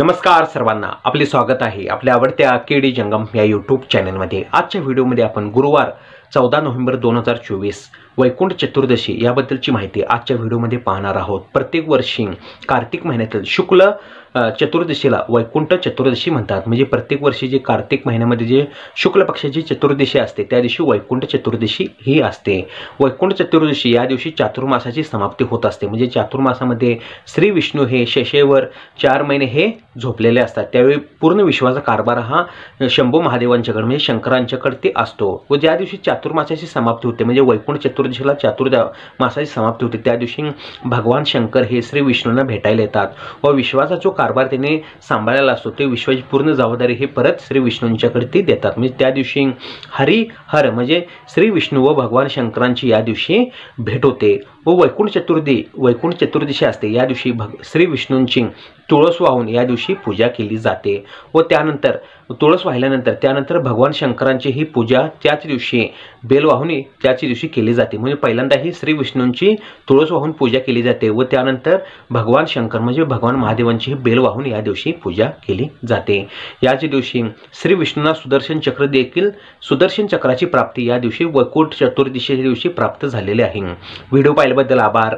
नमस्कार सर्वांना, आपले स्वागत आहे आपल्या आवडत्या केडी जंगम या यूट्यूब चॅनलमध्ये। आजच्या व्हिडिओमध्ये आपण गुरुवार 14 नोव्हेंबर 2024 वैकुंठ चतुर्दशी याबद्दलची माहिती आजच्या व्हिडिओमध्ये पाहणार आहोत। प्रत्येक वर्षी कार्तिक महिन्यातील शुक्ल चतुर्दशीला वैकुंठ चतुर्दशी म्हणतात। म्हणजे प्रत्येक वर्षी जे कार्तिक महिन्यामध्ये जे शुक्ल पक्षाची चतुर्दशी असते त्या दिवशी वैकुंठ चतुर्दशी ही असते। वैकुंठ चतुर्दशी या दिवशी चातुर्मासाची समाप्ती होत असते। म्हणजे चातुर्मासामध्ये श्री विष्णू हे शेषेवर 4 महिने हे झोपलेले असतात। त्यावेळी पूर्ण विश्वाचा कारभार हा शंभू महादेवांच्याकडे म्हणजे शंकरांच्याकडे ते असतो। व ज्या दिवशी चातुर्मासाची समाप्ती होते म्हणजे वैकुंठ चतुर्दशीला मासाची समाप्ती होते त्या दिवशी भगवान शंकर हे श्री विष्णूंना भेटायला येतात व विश्वाचा जो कारभार त्याने सांभाळलेला असतो ते विश्वाची पूर्ण जबाबदारी हे परत श्री विष्णूंच्याकडे ते देतात। म्हणजे त्या दिवशी हरिहर म्हणजे श्री विष्णू व भगवान शंकरांची या दिवशी भेट होते। व वैकुंठ चतुर्दशी असते या दिवशी श्री विष्णूंची तुळस वाहून या दिवशी पूजा केली जाते। व त्यानंतर तुळस वाहिल्यानंतर त्यानंतर भगवान शंकरांची ही पूजा त्याच दिवशी बेल वाहून त्याच दिवशी केली जाते। म्हणजे पहिल्यांदा ही श्री विष्णूंची तुळस वाहून पूजा केली जाते व त्यानंतर भगवान शंकर म्हणजे भगवान महादेवांची ही बेल वाहून या दिवशी पूजा केली जाते। याच दिवशी श्री विष्णूंना सुदर्शन चक्र देखील सुदर्शन चक्राची प्राप्ती या दिवशी वैकुंठ चतुर्दशी दिवशी प्राप्त झालेली आहे। व्हिडिओ पाहिल्याबद्दल आभार।